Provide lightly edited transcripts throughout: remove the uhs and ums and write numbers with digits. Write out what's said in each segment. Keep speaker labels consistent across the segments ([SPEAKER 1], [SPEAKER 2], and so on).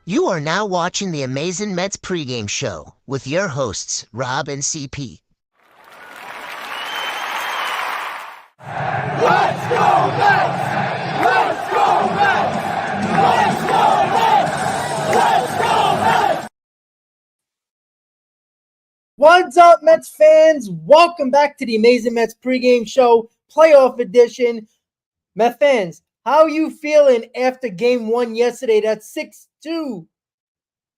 [SPEAKER 1] You are now watching the amazing Mets PreGame Show with your hosts, Rob and CP.
[SPEAKER 2] Let's go Mets! Let's go Mets! Let's go Mets! Let's go Mets!
[SPEAKER 3] What's up, Mets fans? Welcome back to the amazing Mets PreGame Show, playoff edition. Mets fans, how you feeling after Game 1 yesterday? That 6-2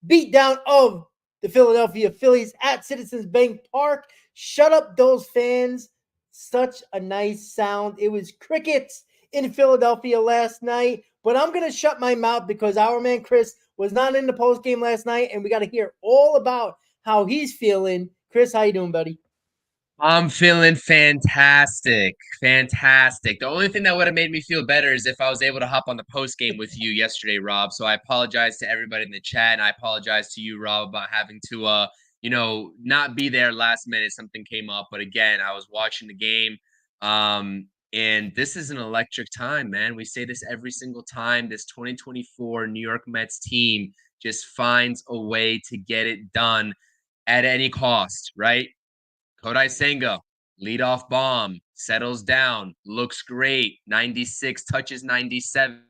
[SPEAKER 3] beatdown of the Philadelphia Phillies at Citizens Bank Park. Shut up, those fans. Such a nice sound. It was crickets in Philadelphia last night, but I'm going to shut my mouth because our man Chris was not in the post game last night, and we got to hear all about how he's feeling. Chris, how you doing, buddy?
[SPEAKER 4] I'm feeling fantastic. Fantastic. The only thing that would have made me feel better is if I was able to hop on the post game with you yesterday, Rob. So I apologize to everybody in the chat, and I apologize to you, Rob, about having to not be there last minute. Something came up. But again, I was watching the game. And this is an electric time, man. We say this every single time. This 2024 New York Mets team just finds a way to get it done at any cost, right? Kodai Senga, leadoff bomb, settles down, looks great. 96, touches 97.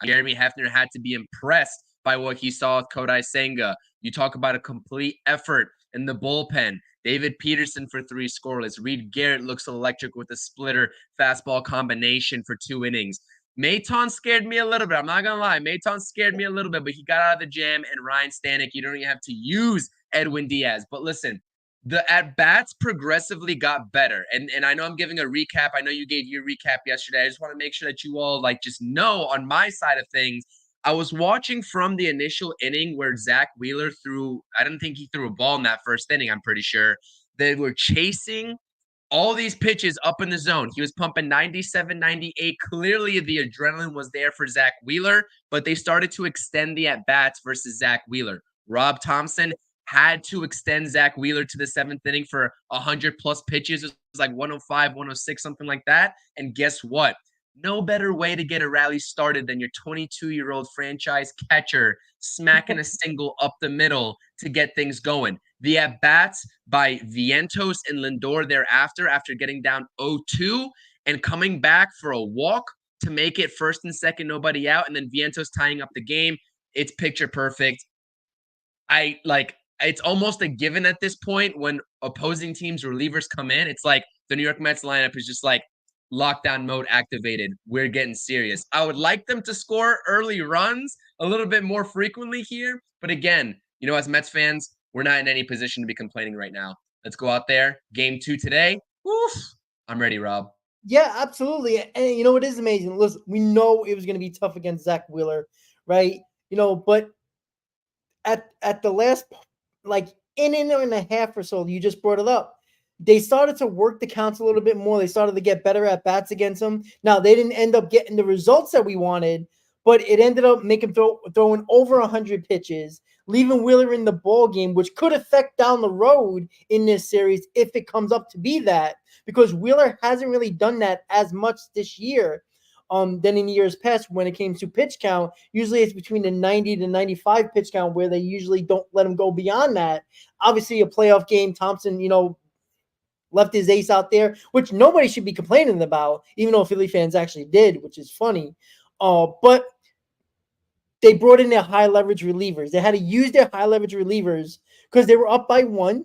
[SPEAKER 4] Jeremy Hefner had to be impressed by what he saw with Kodai Senga. You talk about a complete effort in the bullpen. David Peterson for 3 scoreless. Reed Garrett looks electric with a splitter fastball combination for 2 innings. Maton scared me a little bit. I'm not going to lie. Maton scared me a little bit, but he got out of the jam. And Ryan Stanek, you don't even have to use Edwin Diaz. But listen, the at-bats progressively got better. And I know I'm giving a recap. I know you gave your recap yesterday. I just want to make sure that you all just know on my side of things. I was watching from the initial inning where Zach Wheeler threw, I don't think he threw a ball in that first inning, I'm pretty sure. They were chasing all these pitches up in the zone. He was pumping 97, 98. Clearly the adrenaline was there for Zach Wheeler, but they started to extend the at-bats versus Zach Wheeler. Rob Thompson had to extend Zach Wheeler to the 7th inning for 100-plus pitches. It was like 105, 106, something like that. And guess what? No better way to get a rally started than your 22-year-old franchise catcher smacking a single up the middle to get things going. The at-bats by Vientos and Lindor thereafter, after getting down 0-2 and coming back for a walk to make it first and second, nobody out, and then Vientos tying up the game. It's picture perfect. It's almost a given at this point when opposing teams' relievers come in. It's like the New York Mets lineup is just like lockdown mode activated. We're getting serious. I would like them to score early runs a little bit more frequently here. But again, as Mets fans, we're not in any position to be complaining right now. Let's go out there. Game 2 today. Oof. I'm ready, Rob.
[SPEAKER 3] Yeah, absolutely. And it is amazing. Listen, we know it was going to be tough against Zach Wheeler, right? But at the last inning and a half or so, you just brought it up. They started to work the counts a little bit more. They started to get better at bats against them. Now, they didn't end up getting the results that we wanted, but it ended up making throwing over 100 pitches, leaving Wheeler in the ball game, which could affect down the road in this series if it comes up to be that, because Wheeler hasn't really done that as much this year than in years past when it came to pitch count. Usually it's between the 90 to 95 pitch count where they usually don't let him go beyond that. Obviously, a playoff game, Thompson, left his ace out there, which nobody should be complaining about, even though Philly fans actually did, which is funny. But they brought in their high leverage relievers. They had to use their high leverage relievers because they were up by 1.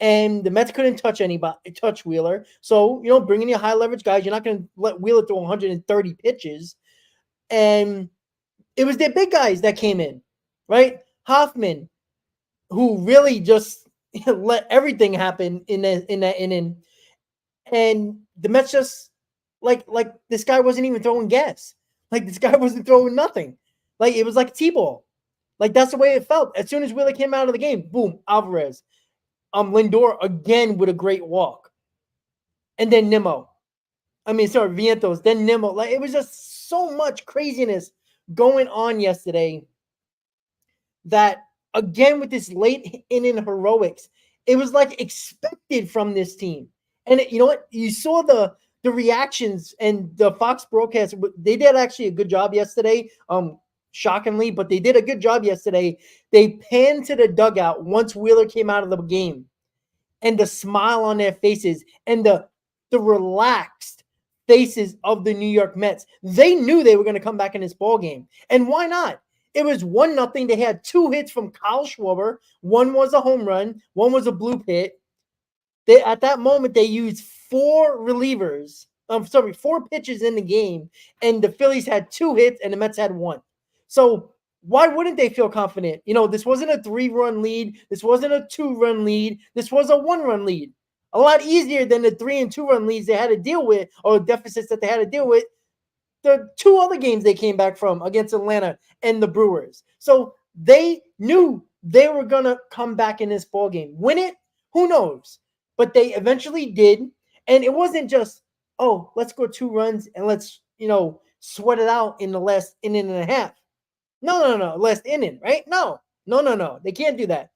[SPEAKER 3] And the Mets couldn't touch Wheeler. So, bringing your high leverage guys, you're not going to let Wheeler throw 130 pitches. And it was their big guys that came in, right? Hoffman, who really just let everything happen in that inning. And the Mets just, like this guy wasn't even throwing gas. Like, this guy wasn't throwing nothing. Like, it was like a T-ball. Like, that's the way it felt. As soon as Wheeler came out of the game, boom, Alvarez. Lindor again with a great walk. And then Vientos, then Nimmo. Like, it was just so much craziness going on yesterday that, again, with this late inning heroics, it was like expected from this team. And you know what? You saw the reactions and the Fox broadcast. They did actually a good job yesterday. shockingly, but they did a good job yesterday. They panned to the dugout once Wheeler came out of the game, and the smile on their faces and the relaxed faces of the New York Mets. They knew they were going to come back in this ball game. And why not? It was 1-0. They had 2 hits from Kyle Schwarber. One was a home run. One was a bloop hit. At that moment, they used 4 relievers. 4 pitches in the game. And the Phillies had 2 hits and the Mets had 1. So why wouldn't they feel confident? This wasn't a 3-run lead. This wasn't a 2-run lead. This was a 1-run lead. A lot easier than the 3 and 2-run leads they had to deal with, or deficits that they had to deal with. The 2 other games they came back from against Atlanta and the Brewers. So they knew they were going to come back in this ball game. Win it? Who knows? But they eventually did. And it wasn't just, oh, let's go 2 runs and let's, sweat it out in the last inning and a half. No. Last inning, right? No. They can't do that.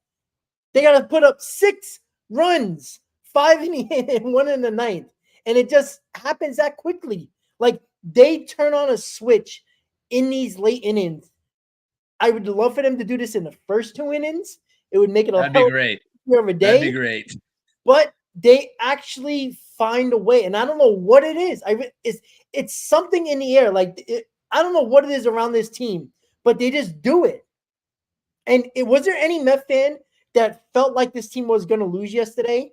[SPEAKER 3] They got to put up 6 runs, 5 in the eighth and 1 in the ninth. And it just happens that quickly. Like, they turn on a switch in these late innings. I would love for them to do this in the first 2 innings. It would make it
[SPEAKER 4] That'd be great.
[SPEAKER 3] Of a day.
[SPEAKER 4] That'd be great.
[SPEAKER 3] But they actually find a way. And I don't know what it is. It's something in the air. I don't know what it is around this team, but they just do it. And was there any Met fan that felt like this team was going to lose yesterday?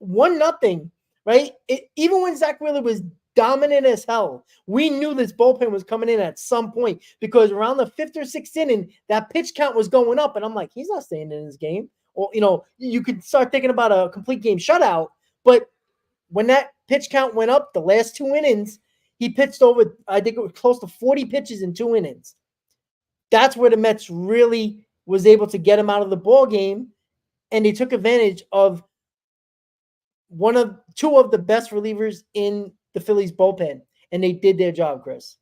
[SPEAKER 3] 1-0, right? Even when Zach Wheeler was dominant as hell, we knew this bullpen was coming in at some point, because around the 5th or 6th inning, that pitch count was going up. And I'm like, he's not staying in this game. Or, you could start thinking about a complete game shutout. But when that pitch count went up, the last 2 innings, he pitched over, I think it was close to 40 pitches in 2 innings. That's where the Mets really was able to get him out of the ball game, and they took advantage of 2 of the best relievers in the Phillies bullpen, and they did their job, Chris.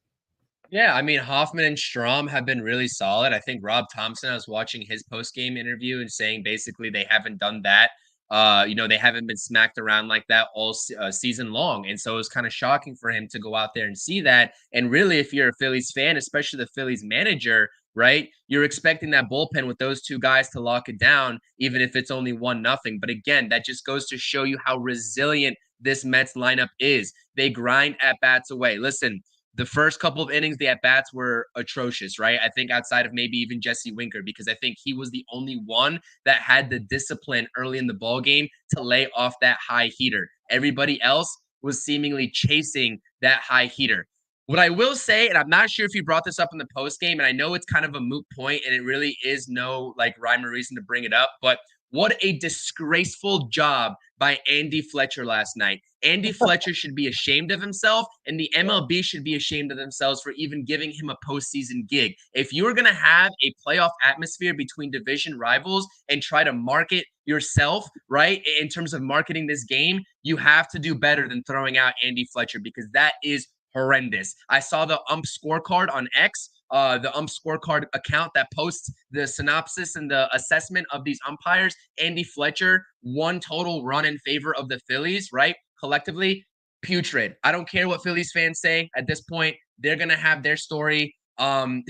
[SPEAKER 4] Yeah, I mean, Hoffman and Strom have been really solid. I think Rob Thompson, I was watching his post-game interview and saying basically they haven't done that. They haven't been smacked around like that all season long. And so it was kind of shocking for him to go out there and see that. And really, if you're a Phillies fan, especially the Phillies manager, right, you're expecting that bullpen with those 2 guys to lock it down, even if it's only 1-0. But again, that just goes to show you how resilient this Mets lineup is. They grind at-bats away. Listen, the first couple of innings, the at-bats were atrocious, right? I think outside of maybe even Jesse Winker, because I think he was the only one that had the discipline early in the ball game to lay off that high heater. Everybody else was seemingly chasing that high heater. What I will say, and I'm not sure if you brought this up in the post game, and I know it's kind of a moot point, and it really is no rhyme or reason to bring it up, but what a disgraceful job by Andy Fletcher last night. Andy Fletcher should be ashamed of himself, and the MLB should be ashamed of themselves for even giving him a postseason gig. If you are going to have a playoff atmosphere between division rivals and try to market yourself, right, in terms of marketing this game, you have to do better than throwing out Andy Fletcher, because that is horrendous. I saw the ump scorecard on X, the ump scorecard account that posts the synopsis and the assessment of these umpires. Andy Fletcher, 1 total run in favor of the Phillies, right? Collectively, putrid. I don't care what Phillies fans say at this point. They're going to have their story. I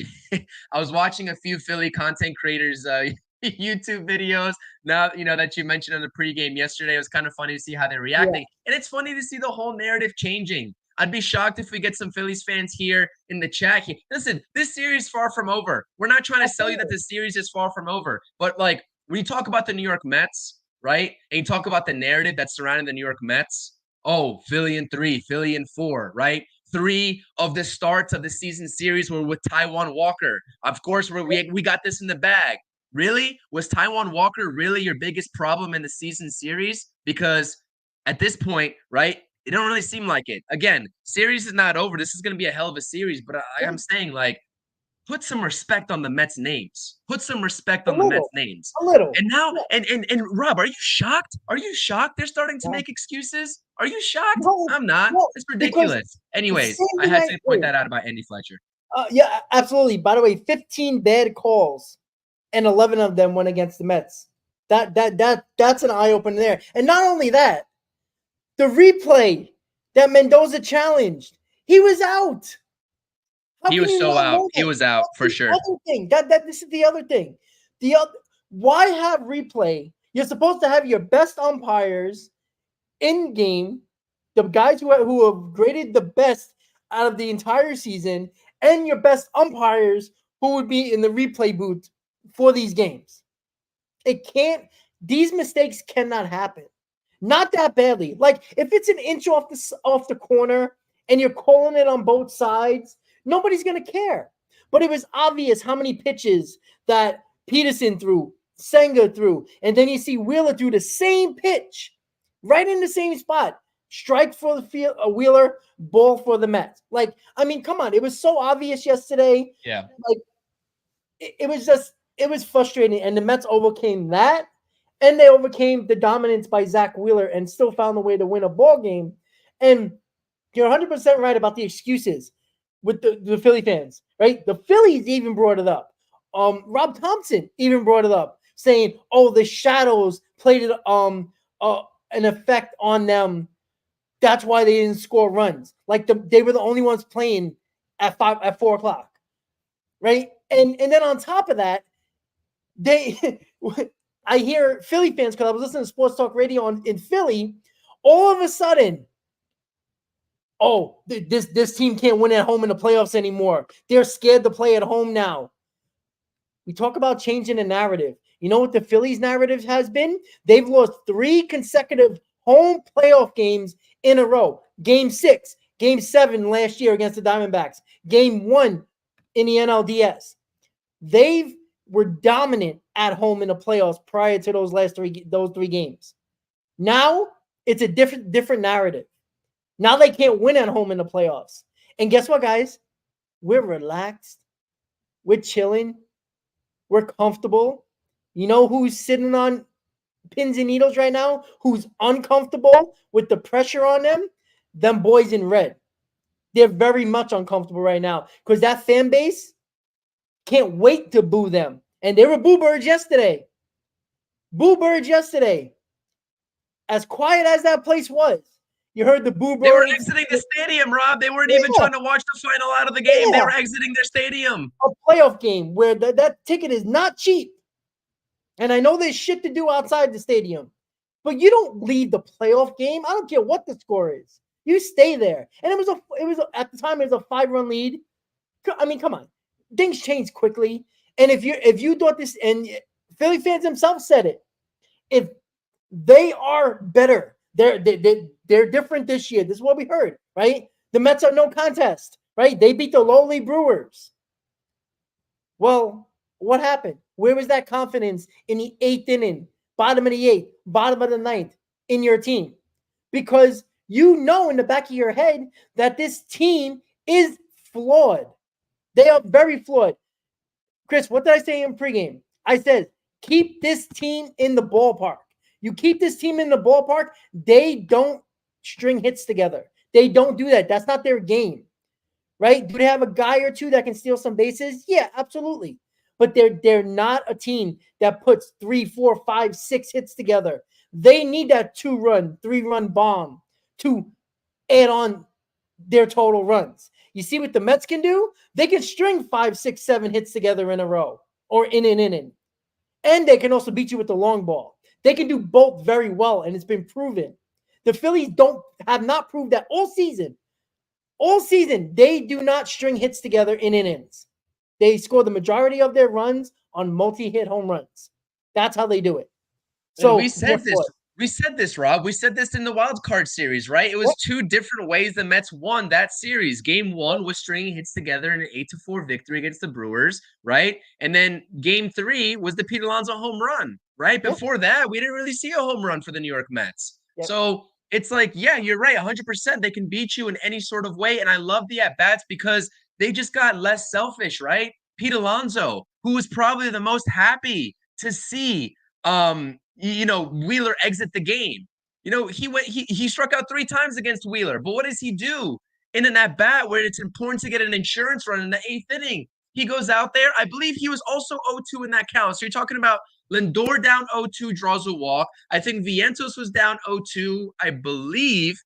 [SPEAKER 4] was watching a few Philly content creators YouTube videos now, that you mentioned on the pregame yesterday. It was kind of funny to see how they're reacting. Yeah. And it's funny to see the whole narrative changing. I'd be shocked if we get some Phillies fans here in the chat. Listen, this series is far from over. We're not trying to sell you that this series is far from over. But when you talk about the New York Mets, right, and you talk about the narrative that's surrounding the New York Mets, oh, Philly in 3, Philly in 4, right? 3 of the starts of the season series were with Taijuan Walker. Of course, we got this in the bag. Really? Was Taijuan Walker really your biggest problem in the season series? Because at this point, right, it don't really seem like it. Again, series is not over. This is going to be a hell of a series, but I'm saying, put some respect on the Mets names. Put some respect on the Mets names.
[SPEAKER 3] A little.
[SPEAKER 4] And now, and Rob, are you shocked? Are you shocked they're starting to make excuses? Are you shocked?
[SPEAKER 3] No,
[SPEAKER 4] I'm not.
[SPEAKER 3] no,
[SPEAKER 4] it's ridiculous. Anyways, I had to point that out about Andy Fletcher.
[SPEAKER 3] Yeah, absolutely. By the way, 15 bad calls, and 11 of them went against the Mets. That's an eye opener there. And not only that, the replay that Mendoza challenged, he was out. How
[SPEAKER 4] He
[SPEAKER 3] can
[SPEAKER 4] was
[SPEAKER 3] you
[SPEAKER 4] so
[SPEAKER 3] not
[SPEAKER 4] out.
[SPEAKER 3] know
[SPEAKER 4] He
[SPEAKER 3] that?
[SPEAKER 4] was out for
[SPEAKER 3] That's the
[SPEAKER 4] sure.
[SPEAKER 3] other thing. This is the other thing. Why have replay? You're supposed to have your best umpires in game, the guys who have graded the best out of the entire season, and your best umpires who would be in the replay booth for these games. It can't. These mistakes cannot happen. Not that badly. Like if it's an inch off the corner and you're calling it on both sides, nobody's gonna care. But it was obvious how many pitches that Peterson threw, Senga threw, and then you see Wheeler threw the same pitch, right in the same spot. Strike for the field, a Wheeler, ball for the Mets. Like, I mean, come on, it was so obvious yesterday.
[SPEAKER 4] Yeah.
[SPEAKER 3] Like, it was frustrating, and the Mets overcame that, and they overcame the dominance by Zach Wheeler, and still found a way to win a ball game. And you're 100% right about the excuses with the Philly fans, right? The Phillies even brought it up. Rob Thompson even brought it up, saying, "Oh, the shadows played an effect on them. That's why they didn't score runs. Like they were the only ones playing at 4 o'clock, right?" And then on top of that, they I hear Philly fans, because I was listening to Sports Talk Radio in Philly, all of a sudden, oh, this team can't win at home in the playoffs anymore. They're scared to play at home now. We talk about changing the narrative. You know what the Phillies' narrative has been? They've lost 3 consecutive home playoff games in a row. Game 6, Game 7 last year against the Diamondbacks, Game 1 in the NLDS. They were dominant at home in the playoffs prior to those 3 games. Now it's a different narrative. Now they can't win at home in the playoffs. And guess what, guys? We're relaxed. We're chilling. We're comfortable. You know who's sitting on pins and needles right now? Who's uncomfortable with the pressure on them? Them boys in red. They're very much uncomfortable right now because that fan base can't wait to boo them. And they were boo birds yesterday. Boo birds yesterday. As quiet as that place was, you heard the boo birds.
[SPEAKER 4] They were exiting the stadium, Rob. They weren't even trying to watch the final out of the game. They were exiting their stadium.
[SPEAKER 3] A playoff game where that ticket is not cheap. And I know there's shit to do outside the stadium. But you don't leave the playoff game. I don't care what the score is. You stay there. And it was at the time it was a 5-run lead. I mean, come on. Things change quickly. And if you thought this, and Philly fans themselves said it, if they are better, they're different this year. This is what we heard, right? The Mets are no contest, right? They beat the lowly Brewers. Well, what happened? Where was that confidence in the 8th inning, bottom of the 8th, bottom of the 9th in your team? Because you know in the back of your head that this team is flawed. They are very flawed. Chris, what did I say in pregame? I said, keep this team in the ballpark. You keep this team in the ballpark, they don't string hits together. They don't do that. That's not their game, right? Do they have a guy or two that can steal some bases? Yeah, absolutely. But they're not a team that puts 3, 4, 5, 6 hits together. They need that 2-run, 3-run bomb to add on their total runs. You see what the Mets can do? They can string 5, 6, 7 hits together in a row or in an inning. And they can also beat you with the long ball. They can do both very well, and it's been proven. The Phillies have not proved that all season. All season, they do not string hits together in innings. They score the majority of their runs on multi-hit home runs. That's how they do it. So
[SPEAKER 4] we said this. We said this, Rob. We said this in the wild card series, right? It was 2 different ways the Mets won that series. Game 1 was stringing hits together in an 8-4 victory against the Brewers, right? And then Game 3 was the Pete Alonso home run, right? Before that, we didn't really see a home run for the New York Mets. So it's like, yeah, you're right, 100%. They can beat you in any sort of way, and I love the at-bats because they just got less selfish, right? Pete Alonso, who was probably the most happy to see Wheeler exit the game. He struck out 3 times against Wheeler, but what does he do in an at bat where it's important to get an insurance run in the 8th inning? He goes out there. I believe he was also 0-2 in that count. So you're talking about Lindor down 0-2, draws a walk. I think Vientos was down 0-2, I believe,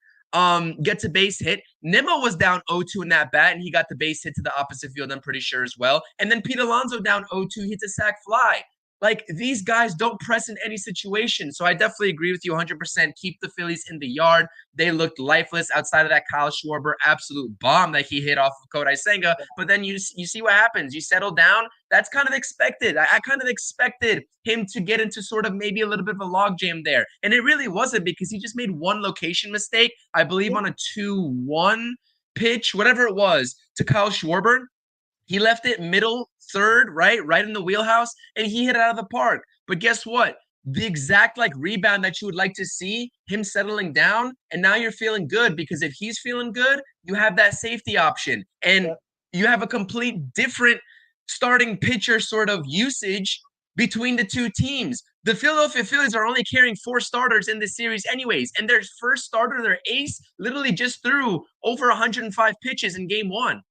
[SPEAKER 4] gets a base hit. Nimmo was down 0-2 in that bat, and he got the base hit to the opposite field, I'm pretty sure as well. And then Pete Alonso down 0-2, hits a sac fly. Like, these guys don't press in any situation. So I definitely agree with you 100%. Keep the Phillies in the yard. They looked lifeless outside of that Kyle Schwarber absolute bomb that he hit off of Kodai Senga. But then you see what happens. You settle down. That's kind of expected. I kind of expected him to get into sort of maybe a little bit of a logjam there. And it really wasn't, because he just made one location mistake, I believe on a 2-1 pitch, whatever it was, to Kyle Schwarber. He left it middle third, right in the wheelhouse, and he hit it out of the park. But guess what? The exact rebound that you would like to see, him settling down, and now you're feeling good, because if he's feeling good, you have that safety option, and you have a complete different starting pitcher sort of usage between the two teams. The Philadelphia Phillies are only carrying 4 starters in this series anyways, and their first starter, their ace, literally just threw over 105 pitches in game 1.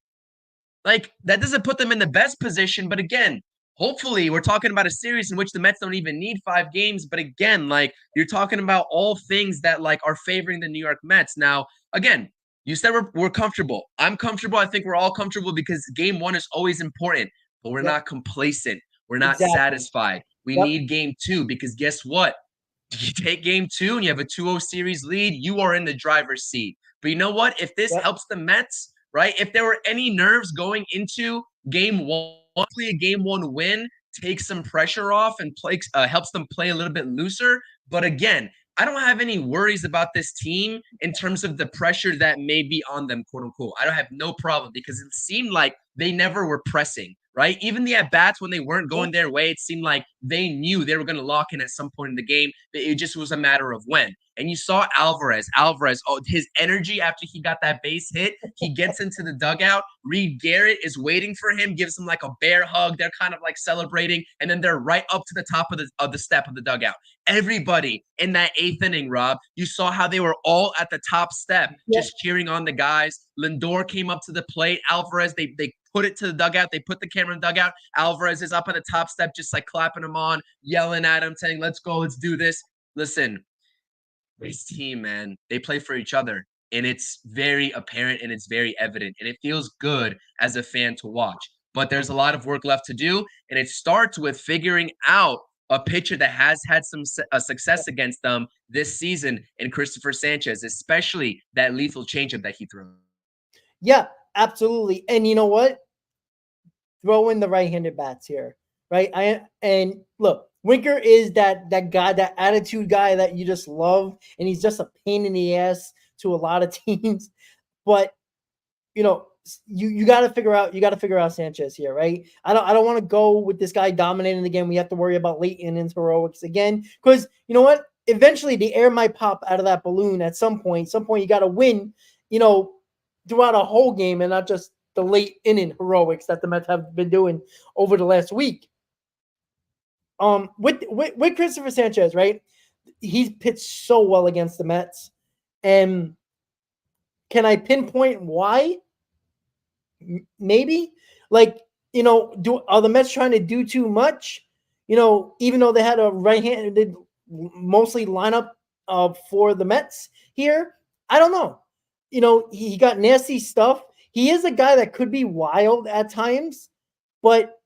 [SPEAKER 4] Like, that doesn't put them in the best position. But again, hopefully we're talking about a series in which the Mets don't even need 5 games. But again, you're talking about all things that are favoring the New York Mets. Now, again, you said we're comfortable. I'm comfortable. I think we're all comfortable, because game 1 is always important. But we're not complacent. We're not satisfied. We need game 2, because guess what? You take game 2 and you have a 2-0 series lead, you are in the driver's seat. But you know what? If this helps the Mets, right? If there were any nerves going into game 1, hopefully a game 1 win takes some pressure off and helps them play a little bit looser. But again, I don't have any worries about this team in terms of the pressure that may be on them, quote unquote. I don't have no problem, because it seemed like they never were pressing, right? Even the at-bats, when they weren't going their way, it seemed like they knew they were going to lock in at some point in the game. It just was a matter of when. And you saw Alvarez, his energy after he got that base hit, he gets into the dugout. Reed Garrett is waiting for him, gives him a bear hug. They're kind of celebrating, and then they're right up to the top of the step of the dugout. Everybody in that 8th inning, Rob, you saw how they were all at the top step, just cheering on the guys. Lindor came up to the plate. Alvarez, they put it to the dugout. They put the camera in the dugout. Alvarez is up at the top step, just clapping him on, yelling at him, saying, let's go, let's do this. Listen, this team, man, they play for each other, and it's very apparent and it's very evident, and it feels good as a fan to watch. But there's a lot of work left to do, and it starts with figuring out a pitcher that has had some success against them this season in Christopher Sanchez, especially that lethal changeup that he threw.
[SPEAKER 3] Yeah, absolutely. And you know what? Throw in the right-handed bats here, right? And look, Winker is that guy, that attitude guy that you just love, and he's just a pain in the ass to a lot of teams. But you got to figure out Sanchez here, right? I don't want to go with this guy dominating again. We have to worry about late innings heroics again, because you know what? Eventually, the air might pop out of that balloon at some point. You got to win, throughout a whole game, and not just the late inning heroics that the Mets have been doing over the last week. With Christopher Sanchez, right? He's pitched so well against the Mets, and can I pinpoint why? Maybe, are the Mets trying to do too much? Even though they had a right-handed mostly lineup for the Mets here, I don't know. He got nasty stuff. He is a guy that could be wild at times, but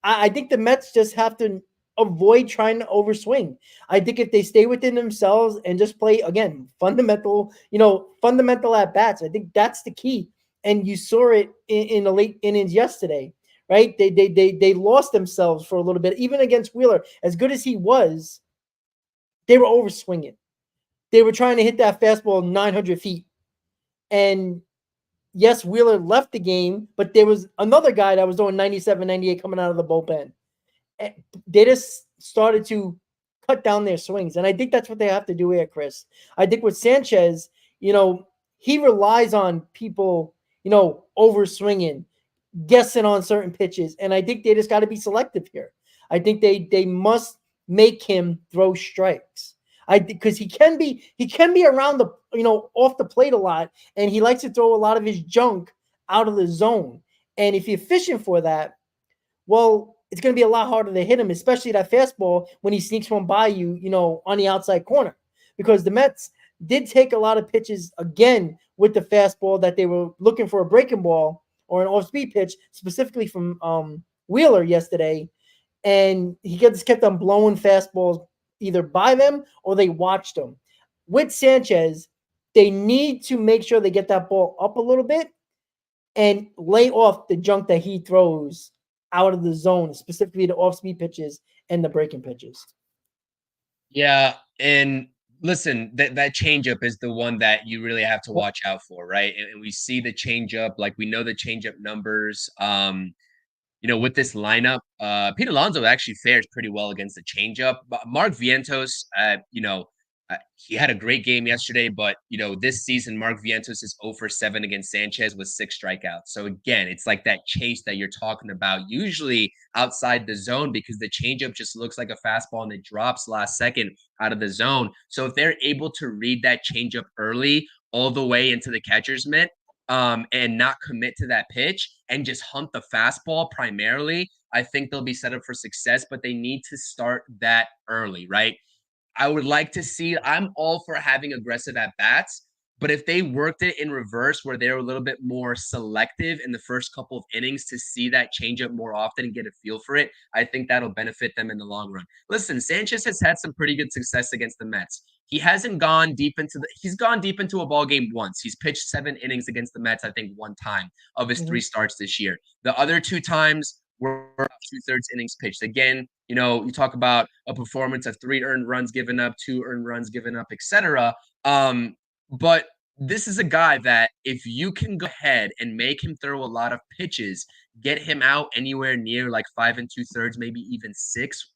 [SPEAKER 3] I think the Mets just have to avoid trying to overswing. I think if they stay within themselves and just play, again, fundamental at bats, I think that's the key. And you saw it in the late innings yesterday, right? They lost themselves for a little bit, even against Wheeler. As good as he was, they were overswinging. They were trying to hit that fastball 900 feet. And yes, Wheeler left the game, but there was another guy that was doing 97, 98 coming out of the bullpen. They just started to cut down their swings. And I think that's what they have to do here, Chris. I think with Sanchez, he relies on people, overswinging, guessing on certain pitches. And I think they just got to be selective here. I think they must make him throw strikes. Because he can be around the, off the plate a lot, and he likes to throw a lot of his junk out of the zone. And if you're fishing for that, well, it's going to be a lot harder to hit him, especially that fastball when he sneaks one by you, on the outside corner. Because the Mets did take a lot of pitches again with the fastball that they were looking for a breaking ball or an off-speed pitch, specifically from Wheeler yesterday, and he just kept on blowing fastballs either by them or they watched them. With Sanchez, they need to make sure they get that ball up a little bit and lay off the junk that he throws out of the zone, specifically the off-speed pitches and the breaking pitches.
[SPEAKER 4] Yeah, and listen, that changeup is the one that you really have to watch out for, right? And we see the changeup, like we know the changeup numbers. With this lineup, Pete Alonso actually fares pretty well against the changeup. But Mark Vientos, he had a great game yesterday, but this season Mark Vientos is 0 for 7 against Sanchez with 6 strikeouts. So again, it's like that chase that you're talking about, usually outside the zone, because the changeup just looks like a fastball and it drops last second out of the zone. So if they're able to read that changeup early all the way into the catcher's mitt, and not commit to that pitch and just hunt the fastball primarily, I think they'll be set up for success, but they need to start that early, right? I would like to see, I'm all for having aggressive at bats, but if they worked it in reverse where they're a little bit more selective in the first couple of innings to see that changeup more often and get a feel for it, I think that'll benefit them in the long run. Listen, Sanchez has had some pretty good success against the Mets. He's gone deep into a ball game once. He's pitched 7 innings against the Mets, I think, one time of his 3 starts this year. The other 2 times were 2/3 innings pitched. Again, you talk about a performance of 3 earned runs given up, 2 earned runs given up, etc. But this is a guy that if you can go ahead and make him throw a lot of pitches, get him out anywhere near like 5 2/3, maybe even 6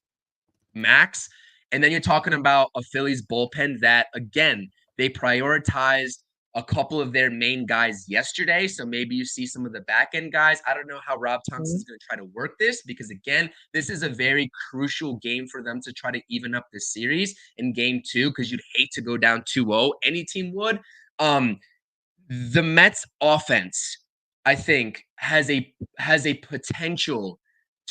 [SPEAKER 4] max. And then you're talking about a Phillies bullpen that, again, they prioritized a couple of their main guys yesterday. So maybe you see some of the back end guys. I don't know how Rob Thompson is going to try to work this because, again, this is a very crucial game for them to try to even up the series in game 2 because you'd hate to go down 2-0. Any team would. The Mets offense, I think, has a potential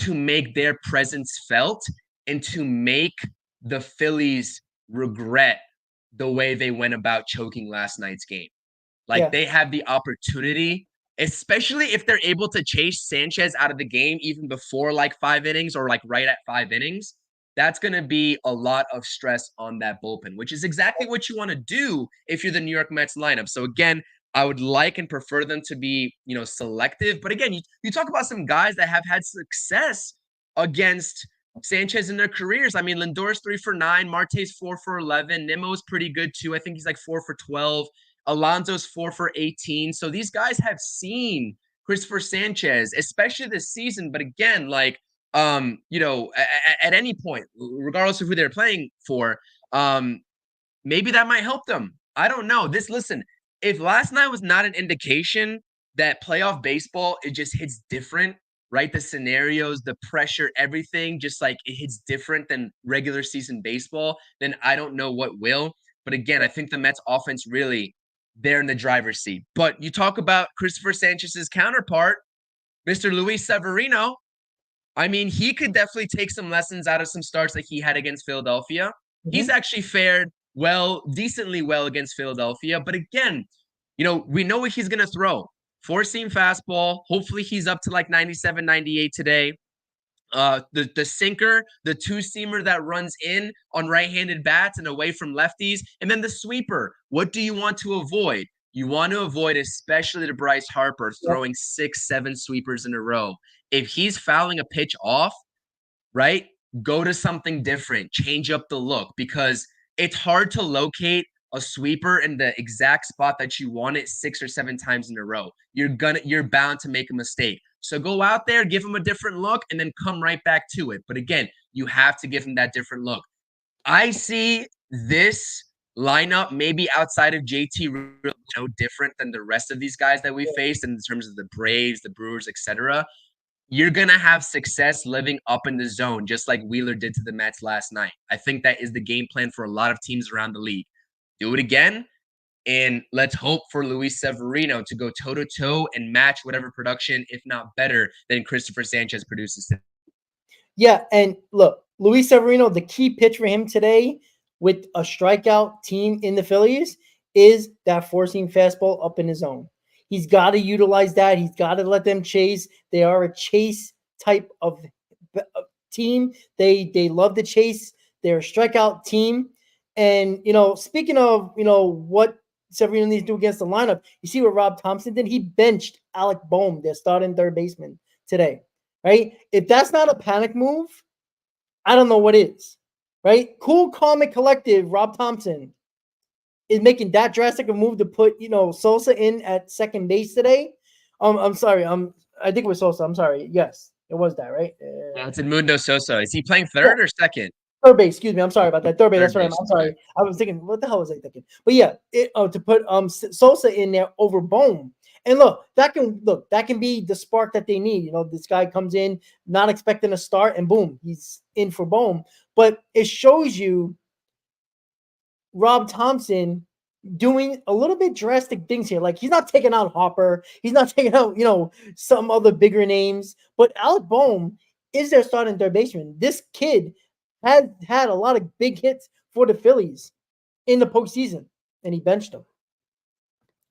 [SPEAKER 4] to make their presence felt and to make the Phillies regret the way they went about choking last night's game. They have the opportunity, especially if they're able to chase Sanchez out of the game even before 5 innings or right at 5 innings. That's going to be a lot of stress on that bullpen, which is exactly what you want to do if you're the New York Mets lineup. So again, I would like and prefer them to be, selective. But again, you talk about some guys that have had success against Sanchez in their careers. I mean, Lindor's 3 for 9, Marte's 4 for 11, Nimmo's pretty good too. I think he's 4 for 12. Alonso's 4 for 18. So these guys have seen Christopher Sanchez, especially this season. But again, at any point, regardless of who they're playing for, maybe that might help them. I don't know. Listen, if last night was not an indication that playoff baseball, it just hits different, right? The scenarios, the pressure, everything, just it hits different than regular season baseball, then I don't know what will. But again, I think the Mets offense really, they're in the driver's seat. But you talk about Christopher Sanchez's counterpart, Mr. Luis Severino. I mean, he could definitely take some lessons out of some starts that he had against Philadelphia. He's actually fared decently well against Philadelphia. But again, we know what he's going to throw. 4-seam fastball. Hopefully he's up to 97, 98 today. The sinker, the 2-seamer that runs in on right-handed bats and away from lefties, and then the sweeper. What do you want to avoid? You want to avoid, especially to Bryce Harper, throwing 6, 7 sweepers in a row. If he's fouling a pitch off, right, go to something different. Change up the look because it's hard to locate a sweeper in the exact spot that you want it 6 or 7 times in a row. You're bound to make a mistake. So go out there, give him a different look, and then come right back to it. But again, you have to give him that different look. I see this lineup maybe outside of JT no different than the rest of these guys that we faced in terms of the Braves, the Brewers, etc. You're going to have success living up in the zone, just like Wheeler did to the Mets last night. I think that is the game plan for a lot of teams around the league. Do it again, and let's hope for Luis Severino to go toe-to-toe and match whatever production, if not better, than Christopher Sanchez produces today.
[SPEAKER 3] Yeah, and look, Luis Severino, the key pitch for him today with a strikeout team in the Phillies is that four-seam fastball up in his zone. He's got to utilize that. He's got to let them chase. They are a chase type of team. They love to chase. They're a strikeout team. And, speaking of, what Severino needs to do against the lineup, you see what Rob Thompson did? He benched Alec Boehm, their starting third baseman, today, right? If that's not a panic move, I don't know what is, right? Cool, calm, and collective Rob Thompson is making that drastic a move to put, Sosa in at second base today. I'm sorry. I think it was Sosa. I'm sorry. Yes, it was that, right?
[SPEAKER 4] Yeah, it's Edmundo Sosa. Is he playing third or second?
[SPEAKER 3] Third base, excuse me. I'm sorry about that. Third base. That's right.
[SPEAKER 4] Base,
[SPEAKER 3] I'm sorry. I was thinking, what the hell was I thinking? But yeah, to put Sosa in there over Boehm. And that can be the spark that they need. This guy comes in not expecting a start, and boom, he's in for Boehm. But it shows you Rob Thompson doing a little bit drastic things here. Like, he's not taking out Hopper. He's not taking out, some other bigger names. But Alec Boehm is their starting third baseman. This kid has had a lot of big hits for the Phillies in the postseason, and he benched him.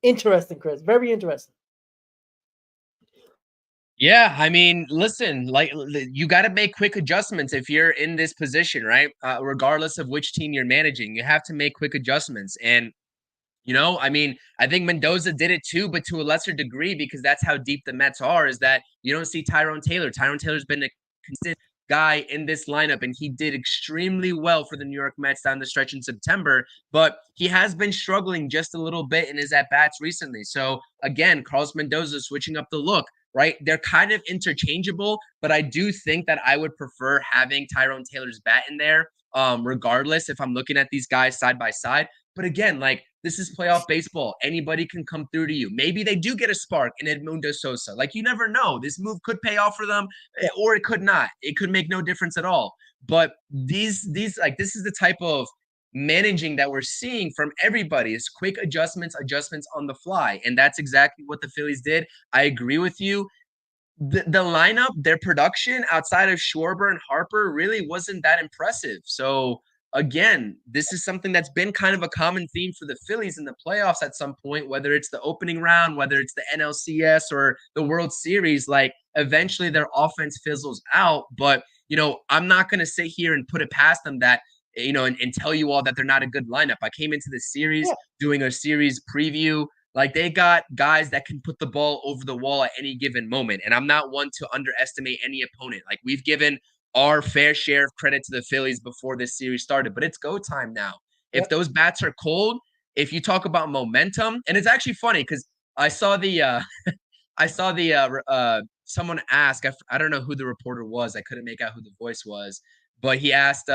[SPEAKER 3] Interesting, Chris. Very interesting.
[SPEAKER 4] Yeah, I mean, listen, like, you got to make quick adjustments if you're in this position, right? Regardless of which team you're managing, you have to make quick adjustments. And I mean, I think Mendoza did it too, but to a lesser degree, because that's how deep the Mets are, is that you don't see Tyrone Taylor. Tyrone Taylor's been a consistent guy in this lineup, and he did extremely well for the New York Mets down the stretch in September, but he has been struggling just a little bit in his at-bats recently. So again, Carlos Mendoza switching up the look, right? They're kind of interchangeable, but I do think that I would prefer having Tyrone Taylor's bat in there, regardless if I'm looking at these guys side by side. But again, like, this is playoff baseball. Anybody can come through to you. Maybe they do get a spark in Edmundo Sosa. Like, you never know. This move could pay off for them, or it could not. It could make no difference at all. But these like, this is the type of managing that we're seeing from everybody, is quick adjustments on the fly. And that's exactly what the Phillies did. I agree with you. The lineup, their production outside of Schwarber and Harper really wasn't that impressive. So again, this is something that's been kind of a common theme for the Phillies in the playoffs at some point, whether it's the opening round, whether it's the NLCS or the World Series. Like, eventually their offense fizzles out. But, I'm not going to sit here and put it past them that, and tell you all that they're not a good lineup. I came into the series doing a series preview. Like, they got guys that can put the ball over the wall at any given moment. And I'm not one to underestimate any opponent. Like, we've given our fair share of credit to the Phillies before this series started, but it's go time now. If those bats are cold, if you talk about momentum, and it's actually funny because I saw someone ask, I don't know who the reporter was. I couldn't make out who the voice was, but he asked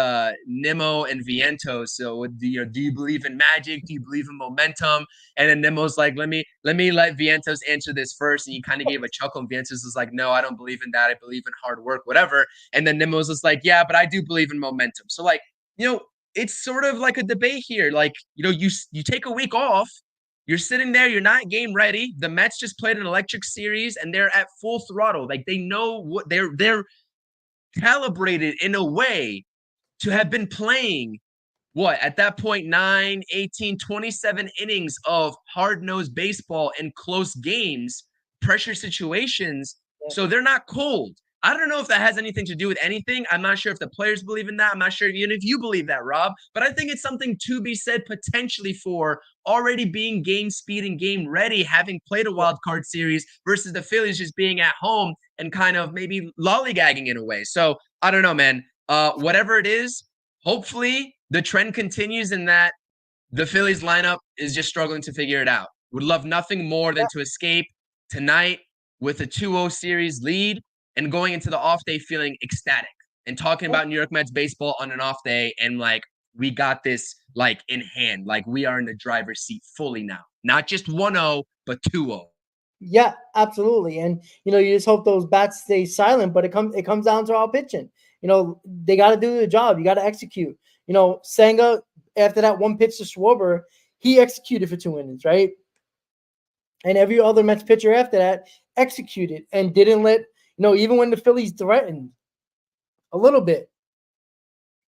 [SPEAKER 4] Nimmo and Vientos, so do you believe in magic? Do you believe in momentum? And then Nimmo's like, let me let Vientos answer this first. And he kind of gave a chuckle, and Vientos was like, no, I don't believe in that. I believe in hard work, whatever. And then Nimmo's was like, yeah, but I do believe in momentum. So, like, it's sort of like a debate here. Like, you take a week off, you're sitting there, you're not game ready. The Mets just played an electric series, and they're at full throttle. Like, they know what they're calibrated in a way to have been playing at that point, 9, 18, 27 innings of hard-nosed baseball in close games, pressure situations. So they're not cold. I don't know if that has anything to do with anything. I'm not sure if the players believe in that. I'm not sure even if you believe that, Rob. But I think it's something to be said potentially for already being game speed and game ready, having played a wild card series versus the Phillies just being at home and kind of maybe lollygagging in a way. So I don't know, man. Whatever it is, hopefully the trend continues in that the Phillies lineup is just struggling to figure it out. Would love nothing more than to escape tonight with a 2-0 series lead and going into the off day feeling ecstatic and talking about New York Mets baseball on an off day, and like, we got this like in hand. Like, we are in the driver's seat fully now. Not just 1-0, but 2-0.
[SPEAKER 3] Yeah, absolutely. And you just hope those bats stay silent, but it comes down to our pitching. They got to do the job. You got to execute. Senga, after that one pitch to Schwarber, he executed for 2 innings, right? And every other Mets pitcher after that executed and didn't let, even when the Phillies threatened a little bit,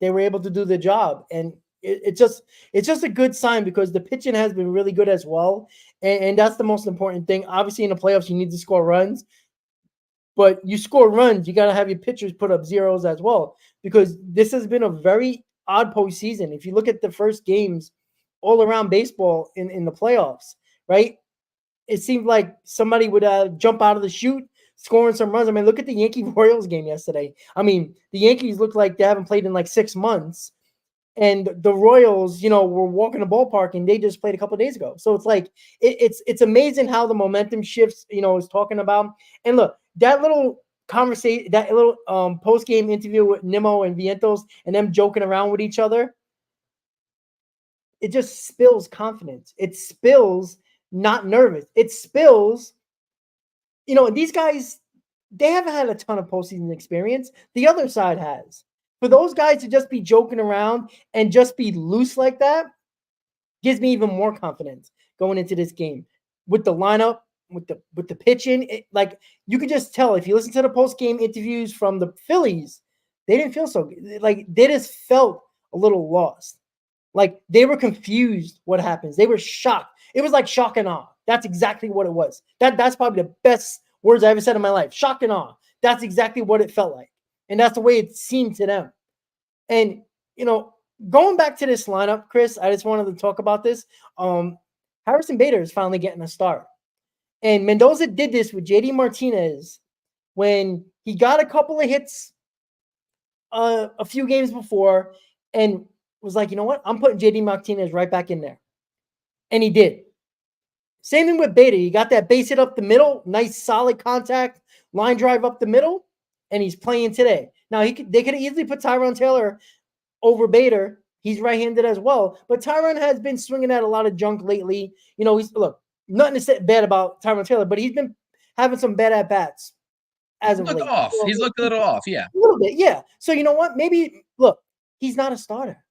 [SPEAKER 3] they were able to do the job. And it's just a good sign because the pitching has been really good as well, and that's the most important thing. Obviously, in the playoffs, you need to score runs, but you score runs, you got to have your pitchers put up zeros as well because this has been a very odd postseason. If you look at the first games all around baseball in the playoffs, right? It seemed like somebody would jump out of the chute, scoring some runs. I mean, look at the Yankee Royals game yesterday. I mean, the Yankees look like they haven't played in like 6 months, and the Royals, were walking the ballpark, and they just played a couple of days ago. So it's like it's amazing how the momentum shifts. Is talking about. And look, that little conversation, that little post game interview with Nimmo and Vientos, and them joking around with each other. It just spills confidence. It spills not nervous. It spills. These guys, they haven't had a ton of postseason experience. The other side has. For those guys to just be joking around and just be loose like that gives me even more confidence going into this game with the lineup, with the pitching. Like you could just tell if you listen to the post game interviews from the Phillies, they didn't feel so good. Like they just felt a little lost. Like they were confused what happens. They were shocked. It was like shock and awe. That's exactly what it was. That's probably the best words I ever said in my life. Shock and awe. That's exactly what it felt like. And that's the way it seemed to them. And, going back to this lineup, Chris, I just wanted to talk about this. Harrison Bader is finally getting a start. And Mendoza did this with JD Martinez when he got a couple of hits a few games before and was like, you know what? I'm putting JD Martinez right back in there. And he did. Same thing with Bader. You got that base hit up the middle, nice solid contact, line drive up the middle, and he's playing today. Now they could easily put Tyrone Taylor over Bader. He's right-handed as well, but Tyrone has been swinging at a lot of junk lately. Nothing to say bad about Tyrone Taylor, but he's been having some bad at bats as of late.
[SPEAKER 4] Off. He's looked a little off, yeah.
[SPEAKER 3] A little bit, yeah. So you know what? Maybe he's not a starter.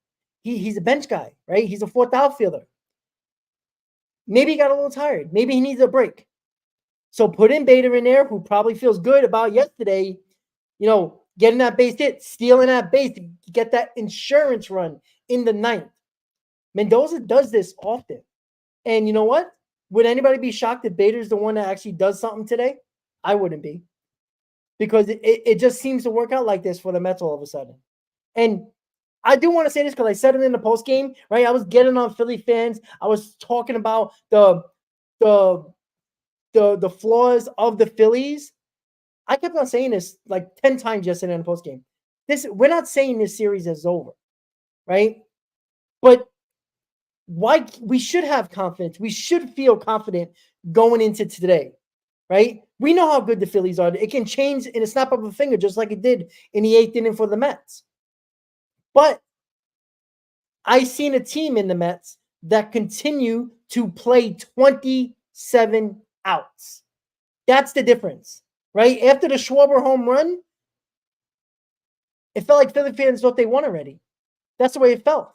[SPEAKER 3] He's a bench guy, right? He's a fourth outfielder. Maybe he got a little tired. Maybe he needs a break. So put in Bader in there, who probably feels good about yesterday, getting that base hit, stealing that base to get that insurance run in the ninth. Mendoza does this often. And you know what? Would anybody be shocked if Bader's the one that actually does something today? I wouldn't be. Because it just seems to work out like this for the Mets all of a sudden. And I do want to say this because I said it in the post game, right? I was getting on Philly fans. I was talking about the flaws of the Phillies. I kept on saying this like 10 times yesterday in the post game. We're not saying this series is over, right? But why we should have confidence. We should feel confident going into today, right? We know how good the Phillies are. It can change in a snap of a finger, just like it did in the 8th inning for the Mets. But I seen a team in the Mets that continue to play 27 outs. That's the difference, right? After the Schwarber home run, it felt like Philly fans thought they won already. That's the way it felt.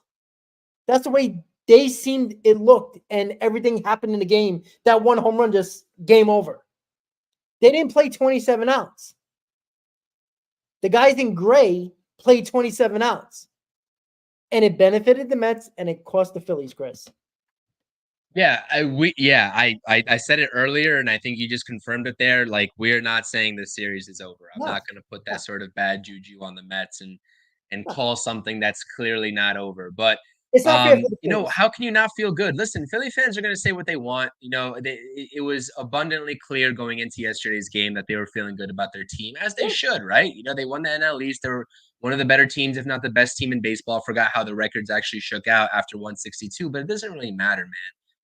[SPEAKER 3] That's the way they seemed it looked, and everything happened in the game. That one home run, just game over. They didn't play 27 outs. The guys in gray played 27 outs. And it benefited the Mets, and it cost the Phillies, Chris.
[SPEAKER 4] Yeah, I said it earlier, and I think you just confirmed it there. Like, we're not saying the series is over. I'm not going to put that sort of bad juju on the Mets and call something that's clearly not over. But
[SPEAKER 3] it's not fair for the Phillies.
[SPEAKER 4] how can you not feel good? Listen, Philly fans are going to say what they want. It was abundantly clear going into yesterday's game that they were feeling good about their team, as they should, right? They won the NL East. They were one of the better teams, if not the best team in baseball. Forgot how the records actually shook out after 162, but it doesn't really matter, man.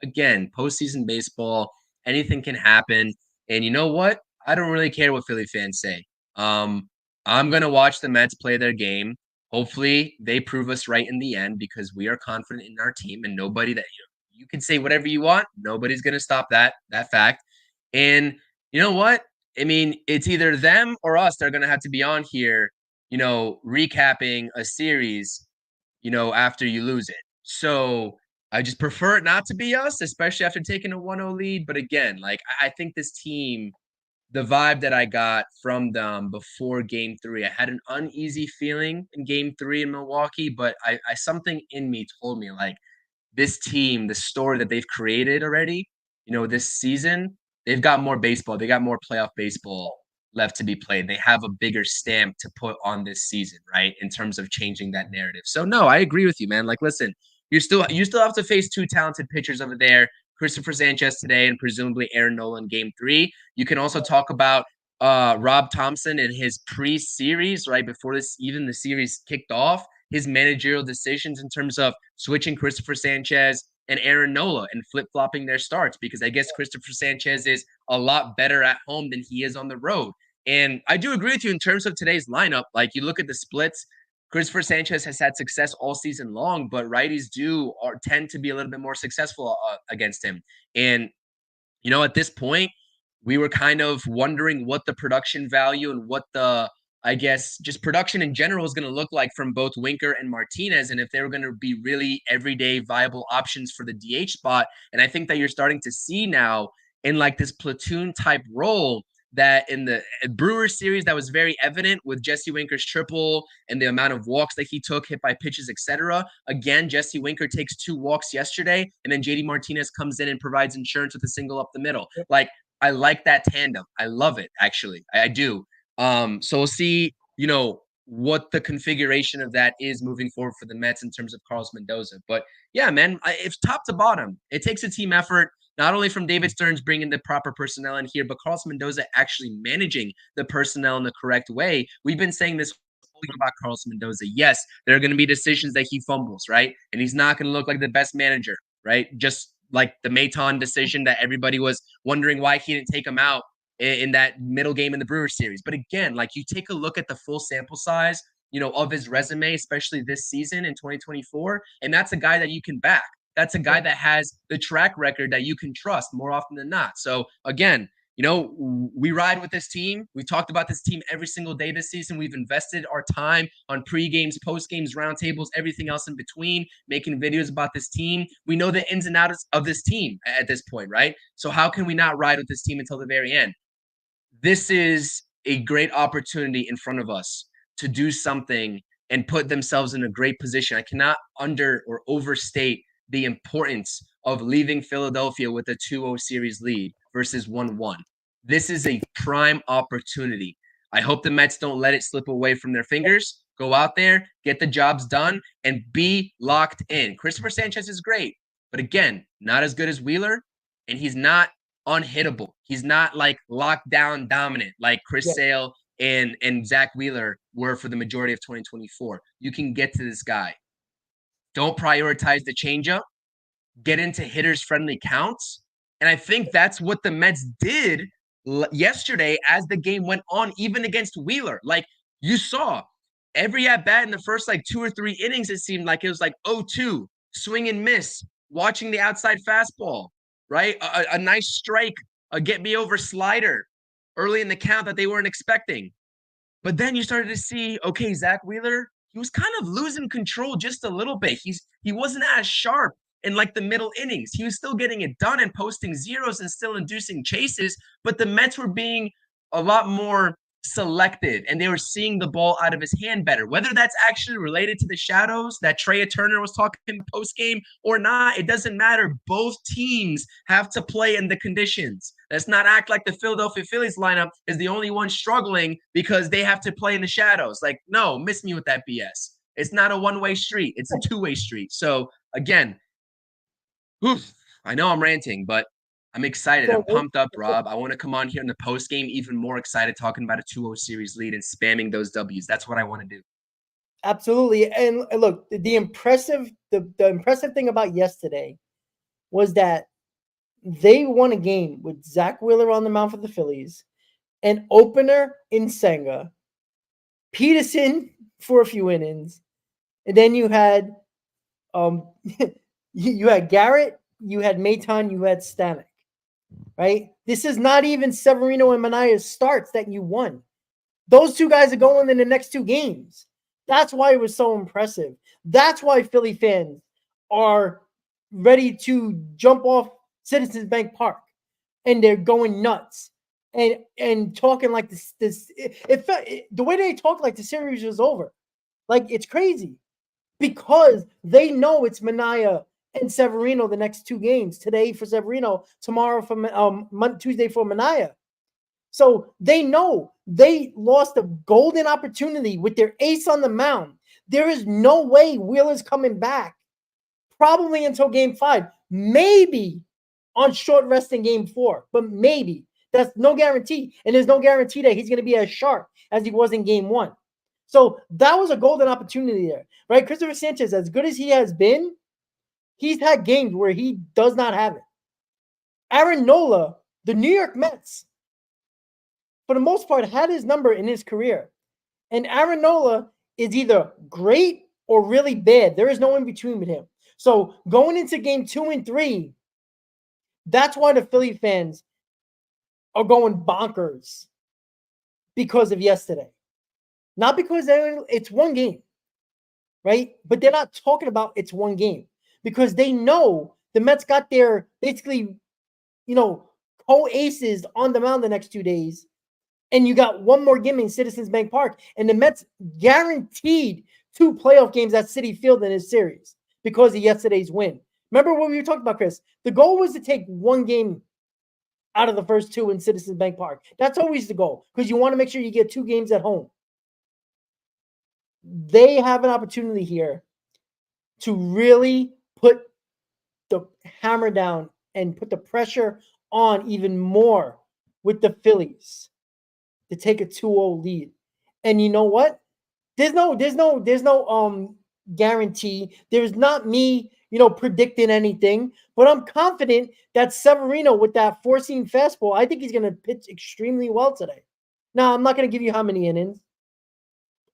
[SPEAKER 4] Again, postseason baseball, anything can happen. And you know what? I don't really care what Philly fans say. I'm going to watch the Mets play their game. Hopefully, they prove us right in the end because we are confident in our team, and nobody that you can say whatever you want. Nobody's going to stop that fact. And you know what? I mean, it's either them or us that are going to have to be on here, recapping a series, after you lose it. So I just prefer it not to be us, especially after taking a 1-0 lead. But again, like, I think this team the vibe that I got from them before game 3. I had an uneasy feeling in game 3 in Milwaukee, but I something in me told me like this team, the story that they've created already, this season, they've got more baseball. They got more playoff baseball left to be played. They have a bigger stamp to put on this season, right? In terms of changing that narrative. So no, I agree with you, man. Like, listen, you still have to face two talented pitchers over there, Christopher Sanchez today and presumably Aaron Nola in game 3. You can also talk about Rob Thompson and his pre-series, right? Before even the series kicked off, his managerial decisions in terms of switching Christopher Sanchez and Aaron Nola and flip-flopping their starts, because I guess Christopher Sanchez is a lot better at home than he is on the road. And I do agree with you in terms of today's lineup. Like, you look at the splits, Christopher Sanchez has had success all season long, but righties tend to be a little bit more successful against him. And, at this point, we were kind of wondering what the production value and what I guess just production in general is going to look like from both Winker and Martinez, and if they were going to be really everyday viable options for the DH spot. And I think that you're starting to see now in like this platoon type role that in the Brewers series that was very evident with Jesse Winker's triple and the amount of walks that he took, hit by pitches, etc. Again, Jesse Winker takes 2 walks yesterday, and then JD Martinez comes in and provides insurance with a single up the middle. Like, I like that tandem. I love it, actually. I do. So we'll see, what the configuration of that is moving forward for the Mets in terms of Carlos Mendoza. But yeah, man, it's top to bottom. It takes a team effort, not only from David Stearns bringing the proper personnel in here, but Carlos Mendoza actually managing the personnel in the correct way. We've been saying this about Carlos Mendoza. Yes, there are going to be decisions that he fumbles, right? And he's not going to look like the best manager, right? Just like the Maton decision that everybody was wondering why he didn't take him out in that middle game in the Brewers series. But again, like, you take a look at the full sample size, of his resume, especially this season in 2024, and that's a guy that you can back. That's a guy that has the track record that you can trust more often than not. So again, we ride with this team. We talked about this team every single day this season. We've invested our time on pre-games, post-games, roundtables, everything else in between, making videos about this team. We know the ins and outs of this team at this point, right? So how can we not ride with this team until the very end? This is a great opportunity in front of us to do something and put themselves in a great position. I cannot under or overstate the importance of leaving Philadelphia with a 2-0 series lead versus 1-1. This is a prime opportunity. I hope the Mets don't let it slip away from their fingers. Go out there, get the jobs done, and be locked in. Christopher Sanchez is great, but again, not as good as Wheeler, and he's not unhittable. He's not like lockdown dominant like Chris Sale and Zach Wheeler were for the majority of 2024. You can get to this guy. Don't prioritize the changeup. Get into hitters friendly counts. And I think that's what the Mets did yesterday as the game went on, even against Wheeler. Like, you saw every at bat in the first like 2 or 3 innings, it seemed like it was like 0-2, swing and miss, watching the outside fastball, right? A nice strike, a get me over slider early in the count that they weren't expecting. But then you started to see, okay, Zach Wheeler, he was kind of losing control just a little bit. He wasn't as sharp in like the middle innings. He was still getting it done and posting zeros and still inducing chases, but the Mets were being a lot more selective and they were seeing the ball out of his hand better. Whether that's actually related to the shadows that Trey Turner was talking post game or not, it doesn't matter. Both teams have to play in the conditions. Let's not act like the Philadelphia Phillies lineup is the only one struggling because they have to play in the shadows. Like, no, miss me with that BS. It's not a one-way street. It's a two-way street. So again, I know I'm ranting, but I'm excited. I'm pumped up, Rob. I want to come on here in the post game even more excited, talking about a 2-0 series lead and spamming those W's. That's what I want to do.
[SPEAKER 3] Absolutely. And look, the impressive thing about yesterday was that they won a game with Zach Wheeler on the mound for the Phillies, an opener in Senga, Peterson for a few innings, and then you had you had Garrett, you had Maton, you had Stanek. Right? This is not even Severino and Manaya's starts that you won. Those 2 guys are going in the next 2 games. That's why it was so impressive. That's why Philly fans are ready to jump off Citizens Bank Park, and they're going nuts and talking like this it felt the way they talk like the series was over. Like it's crazy because they know it's Mania and Severino the next 2 games. Today for Severino, tomorrow for Tuesday for Mania. So they know they lost a golden opportunity with their ace on the mound. There is no way Wheeler's coming back, probably until game 5, maybe on short rest in game 4, but maybe. That's no guarantee. And there's no guarantee that he's going to be as sharp as he was in game 1. So that was a golden opportunity there, right? Christopher Sanchez, as good as he has been, he's had games where he does not have it. Aaron Nola, the New York Mets, for the most part, had his number in his career. And Aaron Nola is either great or really bad. There is no in between with him. So going into game 2 and 3, that's why the Philly fans are going bonkers because of yesterday. Not because it's one game, right? But they're not talking about it's one game because they know the Mets got their basically, co-aces on the mound the next 2 days. And you got one more game in Citizens Bank Park. And the Mets guaranteed 2 playoff games at Citi Field in this series because of yesterday's win. Remember what we were talking about, Chris? The goal was to take one game out of the first 2 in Citizens Bank Park. That's always the goal because you want to make sure you get 2 games at home. They have an opportunity here to really put the hammer down and put the pressure on even more with the Phillies to take a 2-0 lead. And you know what? There's no guarantee. There's not me, predicting anything, but I'm confident that Severino with that 4-seam fastball, I think he's going to pitch extremely well today. Now, I'm not going to give you how many innings.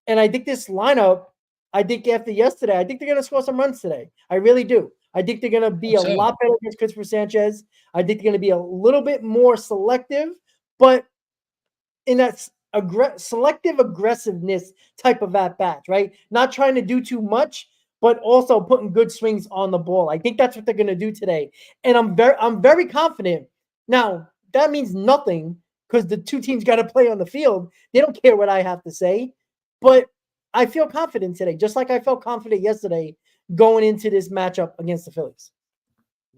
[SPEAKER 3] And I think this lineup, after yesterday, I think they're going to score some runs today. I really do. I think they're going to be a lot better against Christopher Sanchez. I think they're going to be a little bit more selective, but in that selective aggressiveness type of at-bat, right? Not trying to do too much, but also putting good swings on the ball. I think that's what they're going to do today. And I'm very confident. Now, that means nothing because the 2 teams got to play on the field. They don't care what I have to say. But I feel confident today, just like I felt confident yesterday going into this matchup against the Phillies.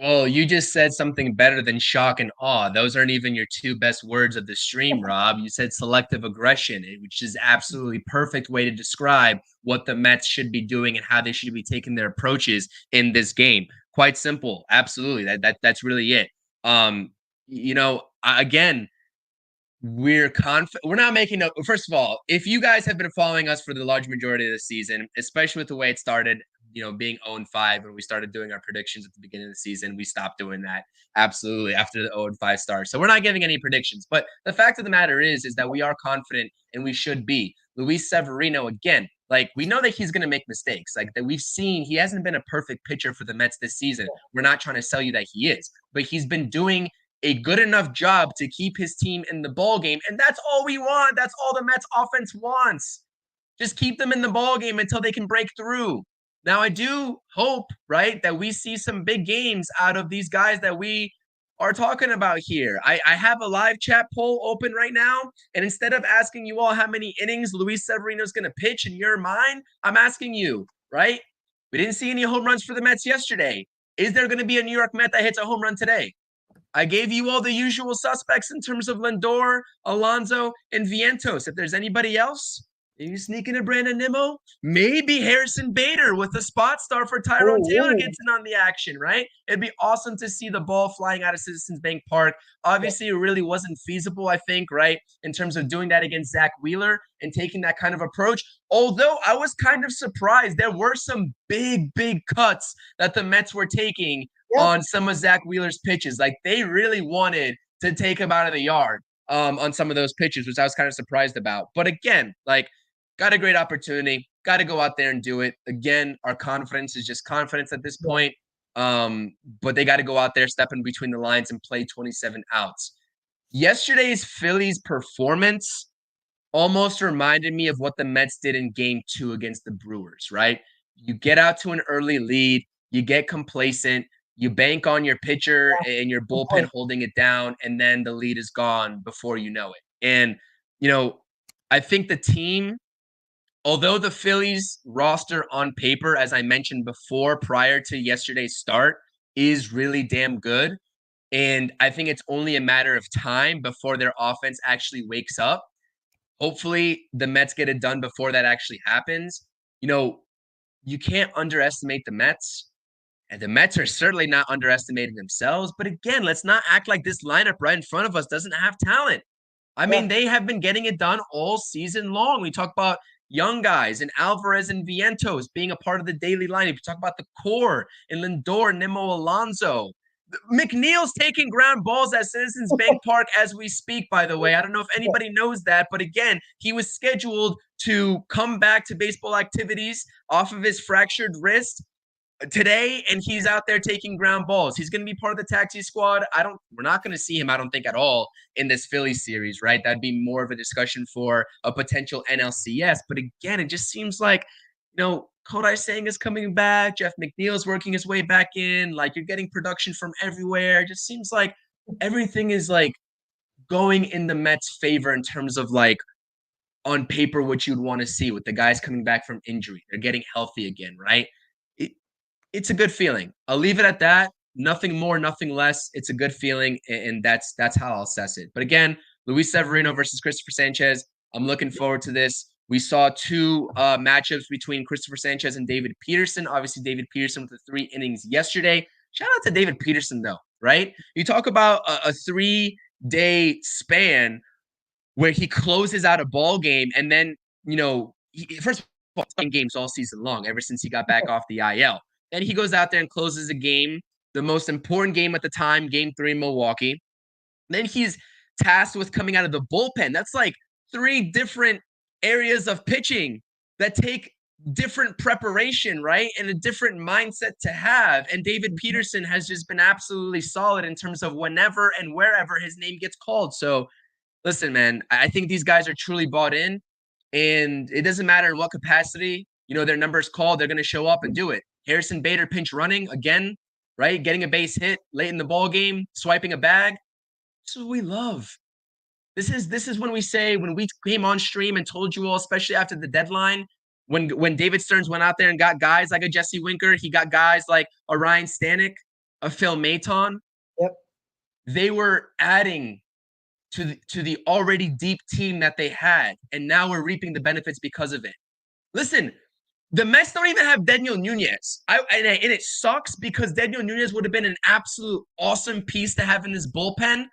[SPEAKER 4] Well, you just said something better than shock and awe. Those aren't even your 2 best words of the stream, Rob. You said selective aggression, which is absolutely perfect way to describe what the Mets should be doing and how they should be taking their approaches in this game. Quite simple. Absolutely. That's really it. Again, we're not making no. First of all, if you guys have been following us for the large majority of the season, especially with the way it started, being 0-5 when we started doing our predictions at the beginning of the season, we stopped doing that absolutely after the 0-5 start. So we're not giving any predictions. But the fact of the matter is that we are confident and we should be. Luis Severino, again, like we know that he's going to make mistakes. Like that we've seen, he hasn't been a perfect pitcher for the Mets this season. We're not trying to sell you that he is, but he's been doing a good enough job to keep his team in the ball game. And that's all we want. That's all the Mets offense wants. Just keep them in the ball game until they can break through. Now, I do hope, right, that we see some big games out of these guys that we are talking about here. I have a live chat poll open right now. And instead of asking you all how many innings Luis Severino is going to pitch in your mind, I'm asking you, right? We didn't see any home runs for the Mets yesterday. Is there going to be a New York Met that hits a home run today? I gave you all the usual suspects in terms of Lindor, Alonso, and Vientos. If there's anybody else, you sneak into Brandon Nimmo, maybe Harrison Bader with a spot start for Tyrone Taylor gets in on the action, right? It'd be awesome to see the ball flying out of Citizens Bank Park. Obviously, it really wasn't feasible, I think, right, in terms of doing that against Zach Wheeler and taking that kind of approach. Although I was kind of surprised. There were some big, big cuts that the Mets were taking on some of Zach Wheeler's pitches. Like they really wanted to take him out of the yard on some of those pitches, which I was kind of surprised about. But again, like got a great opportunity, got to go out there and do it. Again, our confidence is just confidence at this point. But they got to go out there, step in between the lines and play 27 outs. Yesterday's Phillies performance almost reminded me of what the Mets did in game 2 against the Brewers, right? You get out to an early lead, you get complacent, You bank on your pitcher and your
[SPEAKER 3] Good
[SPEAKER 4] bullpen
[SPEAKER 3] point.
[SPEAKER 4] holding it down, and then the lead is gone before you know it. And, I think the team, although the Phillies roster on paper, as I mentioned before, prior to yesterday's start, is really damn good. And I think it's only a matter of time before their offense actually wakes up. Hopefully, the Mets get it done before that actually happens. You can't underestimate the Mets. And the Mets are certainly not underestimating themselves. But again, let's not act like this lineup right in front of us doesn't have talent. I mean, they have been getting it done all season long. We talk about young guys and Alvarez and Vientos being a part of the daily lineup. We talk about the core and Lindor, Nimmo, Alonso. McNeil's taking ground balls at Citizens Bank Park as we speak, by the way. I don't know if anybody knows that, but again, he was scheduled to come back to baseball activities off of his fractured wrist today, and he's out there taking ground balls. He's going to be part of the taxi squad. We're not going to see him, I don't think, at all in this Phillies series, right? That'd be more of a discussion for a potential NLCS. But again, it just seems like, Kodai Sang is coming back. Jeff McNeil's working his way back in. Like, you're getting production from everywhere. It just seems like everything is like going in the Mets' favor in terms of like on paper what you'd want to see with the guys coming back from injury. They're getting healthy again, right? It's a good feeling. I'll leave it at that. Nothing more, nothing less. It's a good feeling, and that's how I'll assess it. But again, Luis Severino versus Christopher Sanchez. I'm looking forward to this. We saw two matchups between Christopher Sanchez and David Peterson. Obviously, David Peterson with the 3 innings yesterday. Shout out to David Peterson, though, right? You talk about a 3-day span where he closes out a ball game, and then, first of all, he's games all season long, ever since he got back off the IL. Then he goes out there and closes a game, the most important game at the time, Game 3 in Milwaukee. Then he's tasked with coming out of the bullpen. That's like 3 different areas of pitching that take different preparation, right? And a different mindset to have. And David Peterson has just been absolutely solid in terms of whenever and wherever his name gets called. So listen, man, I think these guys are truly bought in, and it doesn't matter in what capacity, their number's called, they're going to show up and do it. Harrison Bader pinch running again, right? Getting a base hit late in the ball game, swiping a bag. This is what we love. This is when we came on stream and told you all, especially after the deadline, when David Stearns went out there and got guys like a Jesse Winker, he got guys like a Ryan Stanek, a Phil Maton.
[SPEAKER 3] Yep.
[SPEAKER 4] They were adding to the already deep team that they had, and now we're reaping the benefits because of it. Listen, the Mets don't even have Daniel Nunez. And it sucks because Daniel Nunez would have been an absolute awesome piece to have in this bullpen,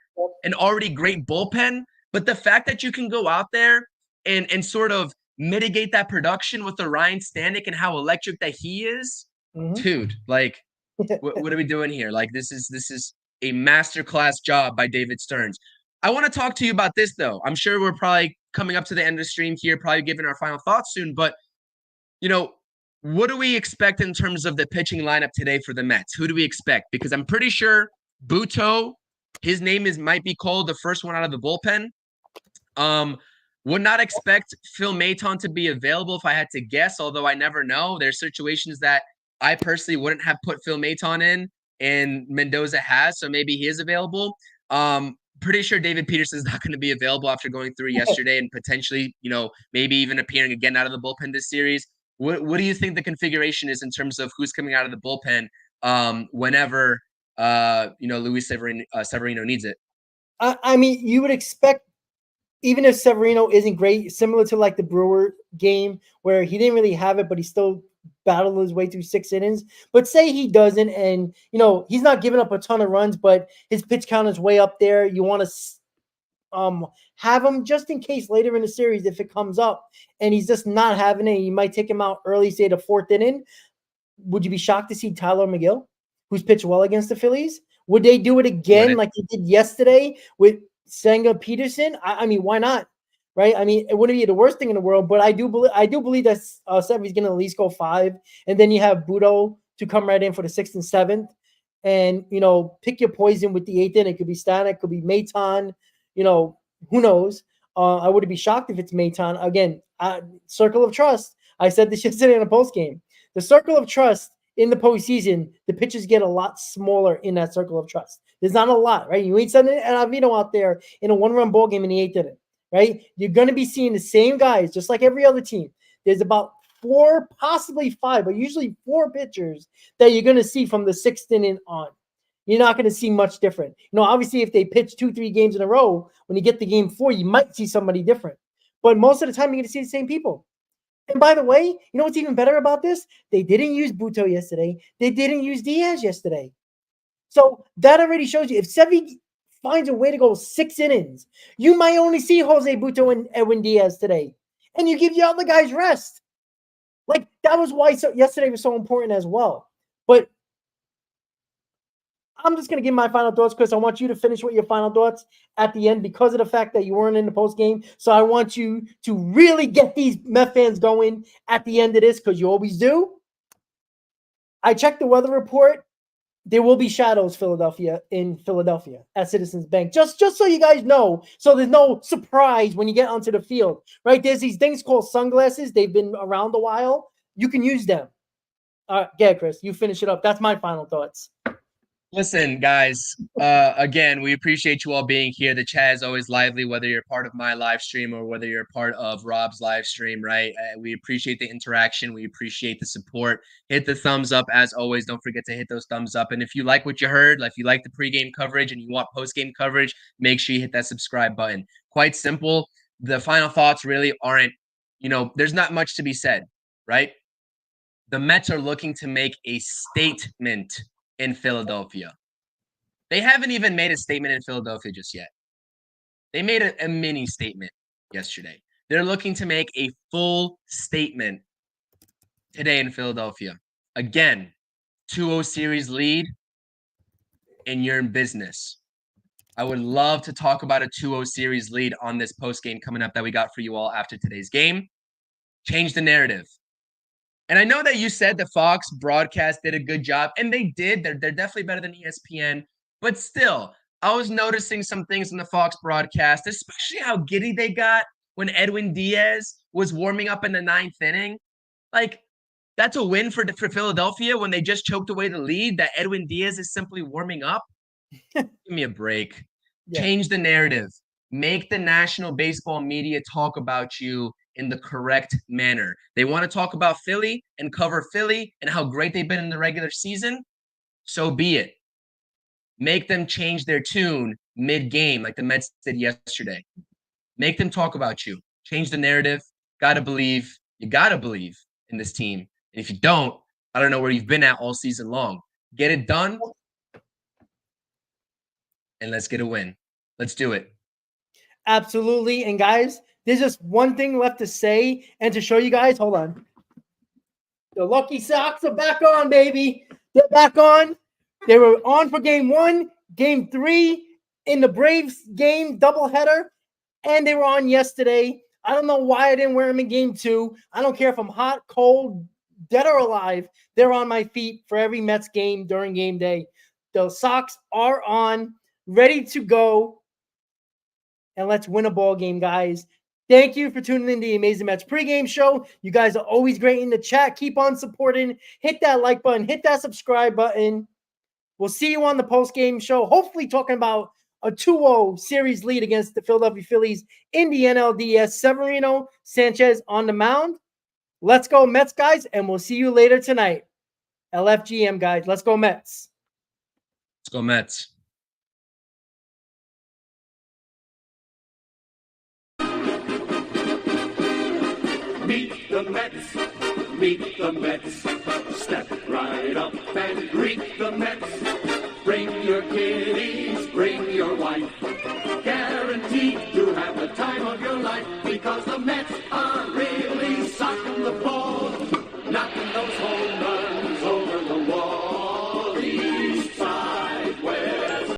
[SPEAKER 4] an already great bullpen. But the fact that you can go out there and sort of mitigate that production with the Ryan Stanek and how electric that he is, dude, like, what are we doing here? Like, this is a masterclass job by David Stearns. I want to talk to you about this, though. I'm sure we're probably coming up to the end of the stream here, probably giving our final thoughts soon. But, what do we expect in terms of the pitching lineup today for the Mets? Who do we expect? Because I'm pretty sure Buto, his name might be called the first one out of the bullpen. Would not expect Phil Maton to be available if I had to guess, although I never know. There's situations that I personally wouldn't have put Phil Maton in, and Mendoza has, so maybe he is available. Pretty sure David Peterson is not going to be available after going through yesterday and potentially, maybe even appearing again out of the bullpen this series. What do you think the configuration is in terms of who's coming out of the bullpen whenever Luis Severino needs it?
[SPEAKER 3] I mean, you would expect, even if Severino isn't great, similar to like the Brewer game where he didn't really have it, but he still battled his way through 6 innings. But say he doesn't, and he's not giving up a ton of runs, but his pitch count is way up there. You want to have him just in case later in the series if it comes up and he's just not having it. You might take him out early, say the 4th inning. Would you be shocked to see Tyler McGill, who's pitched well against the Phillies? Would they do it again like they did yesterday with Senga Peterson? I mean, why not? Right? I mean, it wouldn't be the worst thing in the world, but I do believe that Sevy's going to at least go 5, and then you have Budo to come right in for the 6th and 7th, and pick your poison with the 8th inning. It could be Stanek, it could be Maton. Who knows? I wouldn't be shocked if it's Maton. Again, circle of trust. I said this yesterday in a post game. The circle of trust in the postseason, the pitches get a lot smaller in that circle of trust. There's not a lot, right? You ain't sending an Avino out there in a 1-run ball game in the 8th inning, right? You're going to be seeing the same guys, just like every other team. There's about 4, possibly 5, but usually 4 pitchers that you're going to see from the 6th inning on. You're not going to see much different. Obviously, if they pitch 2-3 games in a row, when you get to game 4, you might see somebody different. But most of the time, you're going to see the same people. And by the way, you know what's even better about this? They didn't use Buto yesterday. They didn't use Diaz yesterday. So that already shows you if Sevy finds a way to go 6 innings, you might only see Jose Buto and Edwin Diaz today. And you give the other guys rest. Like, that was why yesterday was so important as well. But I'm just going to give my final thoughts, Chris. I want you to finish with your final thoughts at the end because of the fact that you weren't in the post game. So I want you to really get these Met fans going at the end of this because you always do. I checked the weather report. There will be shadows in Philadelphia at Citizens Bank. Just so you guys know, so there's no surprise when you get onto the field, right? There's these things called sunglasses. They've been around a while. You can use them. All right, yeah, Chris, you finish it up. That's my final thoughts.
[SPEAKER 4] Listen, guys, again, we appreciate you all being here. The chat is always lively, whether you're part of my live stream or whether you're part of Rob's live stream, right? We appreciate the interaction. We appreciate the support. Hit the thumbs up. As always, don't forget to hit those thumbs up. And if you like what you heard, like if you like the pregame coverage and you want postgame coverage, make sure you hit that subscribe button. Quite simple. The final thoughts really aren't, there's not much to be said, right? The Mets are looking to make a statement in Philadelphia. They haven't even made a statement in Philadelphia just yet. They made a mini statement yesterday. They're looking to make a full statement today in Philadelphia. Again, 2-0 series lead, and you're in business. I would love to talk about a 2-0 series lead on this post game coming up that we got for you all after today's game. Change the narrative. And I know that you said the Fox broadcast did a good job, and they did. They're definitely better than ESPN. But still, I was noticing some things in the Fox broadcast, especially how giddy they got when Edwin Diaz was warming up in the 9th inning. Like, that's a win for Philadelphia when they just choked away the lead, that Edwin Diaz is simply warming up. Give me a break. Yeah. Change the narrative. Make the national baseball media talk about you in the correct manner. They want to talk about Philly and cover Philly and how great they've been in the regular season. So be it. Make them change their tune mid-game like the Mets did yesterday. Make them talk about you. Change the narrative. Gotta believe. You gotta believe in this team. And if you don't, I don't know where you've been at all season long. Get it done. And let's get a win. Let's do it.
[SPEAKER 3] Absolutely. And guys, there's just one thing left to say and to show you guys. Hold on. The Lucky Sox are back on, baby. They're back on. They were on for game 1, game 3 in the Braves game doubleheader, and they were on yesterday. I don't know why I didn't wear them in game 2. I don't care if I'm hot, cold, dead or alive. They're on my feet for every Mets game during game day. The Sox are on, ready to go. And let's win a ball game, guys. Thank you for tuning in to the Amazing Mets pregame show. You guys are always great in the chat. Keep on supporting. Hit that like button. Hit that subscribe button. We'll see you on the postgame show, hopefully talking about a 2-0 series lead against the Philadelphia Phillies in the NLDS. Severino, Sanchez on the mound. Let's go Mets, guys, and we'll see you later tonight. LFGM, guys. Let's go Mets.
[SPEAKER 4] Let's go Mets.
[SPEAKER 2] Meet the Mets, meet the Mets. Step right up and greet the Mets. Bring your kiddies,